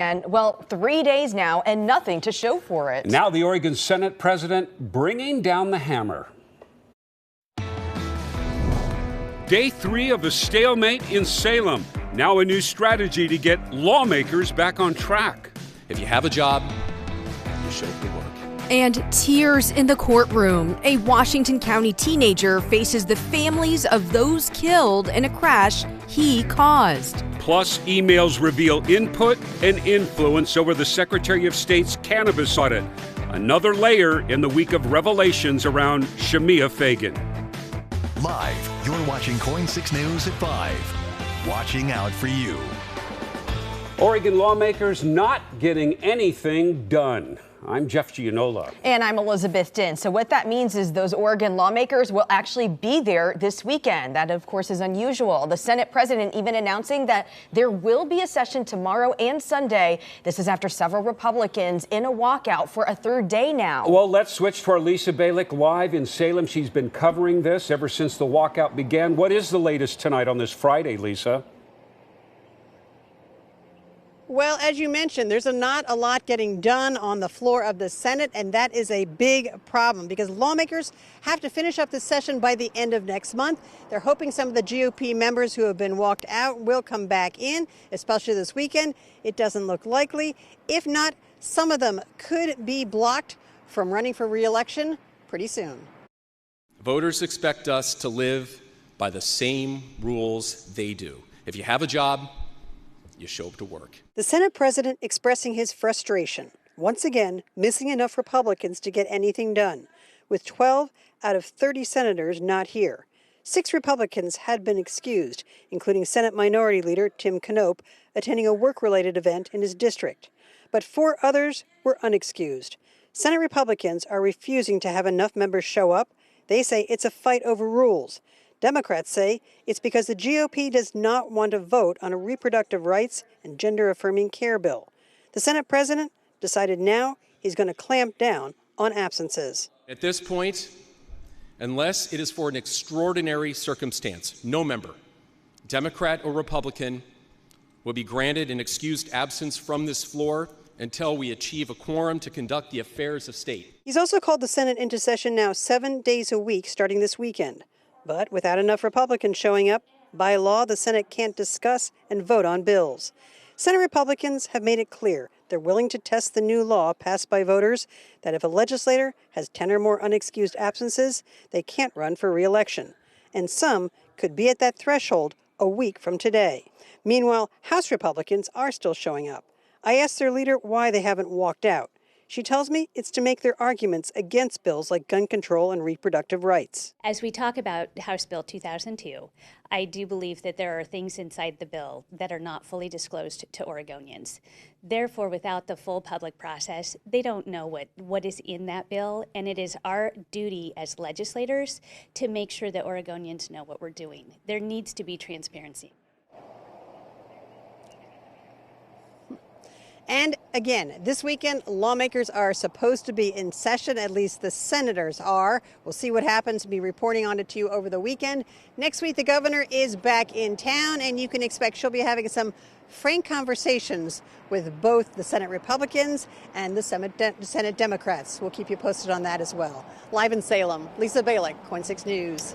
And, well, 3 days now and nothing to show for it. Now the Oregon Senate president bringing down the hammer. Day 3 of a stalemate in Salem. Now a new strategy to get lawmakers back on track. If you have a job, you show up to work. And tears in the courtroom. A Washington County teenager faces the families of those killed in a crash he caused. Plus, emails reveal input and influence over the Secretary of State's cannabis audit. Another layer in the week of revelations around Shamia Fagan. Live, you're watching KOIN 6 News at 5. Watching out for you. Oregon lawmakers not getting anything done. I'm Jeff Gianola. And I'm Elizabeth Din. So what that means is those Oregon lawmakers will actually be there this weekend. That, of course, is unusual. The Senate president even announcing that there will be a session tomorrow and Sunday. This is after several Republicans in a walkout for a third day now. Well, let's switch to our Lisa Balick live in Salem. She's been covering this ever since the walkout began. What is the latest tonight on this Friday, Lisa? Well, as you mentioned, there's not a lot getting done on the floor of the Senate, and that is a big problem because lawmakers have to finish up the session by the end of next month. They're hoping some of the GOP members who have been walked out will come back in, especially this weekend. It doesn't look likely. If not, some of them could be blocked from running for re-election pretty soon. Voters expect us to live by the same rules they do. If you have a job, you show up to work. The Senate president expressing his frustration, once again missing enough Republicans to get anything done, with 12 out of 30 senators not here. 6 Republicans had been excused, including Senate Minority Leader Tim Knopp attending a work-related event in his district. But 4 others were unexcused. Senate Republicans are refusing to have enough members show up. They say it's a fight over rules. Democrats say it's because the GOP does not want to vote on a reproductive rights and gender-affirming care bill. The Senate president decided now he's going to clamp down on absences. At this point, unless it is for an extraordinary circumstance, no member, Democrat or Republican, will be granted an excused absence from this floor until we achieve a quorum to conduct the affairs of state. He's also called the Senate into session now 7 days a week starting this weekend. But without enough Republicans showing up, by law, the Senate can't discuss and vote on bills. Senate Republicans have made it clear they're willing to test the new law passed by voters that if a legislator has 10 or more unexcused absences, they can't run for re-election. And some could be at that threshold a week from today. Meanwhile, House Republicans are still showing up. I asked their leader why they haven't walked out. She tells me it's to make their arguments against bills like gun control and reproductive rights. As we talk about House Bill 2002, I do believe that there are things inside the bill that are not fully disclosed to Oregonians. Therefore, without the full public process, they don't know what is in that bill, and it is our duty as legislators to make sure that Oregonians know what we're doing. There needs to be transparency. And again, this weekend, lawmakers are supposed to be in session, at least the senators are. We'll see what happens. We'll be reporting on it to you over the weekend. Next week, the governor is back in town, and you can expect she'll be having some frank conversations with both the Senate Republicans and the Senate Democrats. We'll keep you posted on that as well. Live in Salem, Lisa Balick, KOIN 6 News.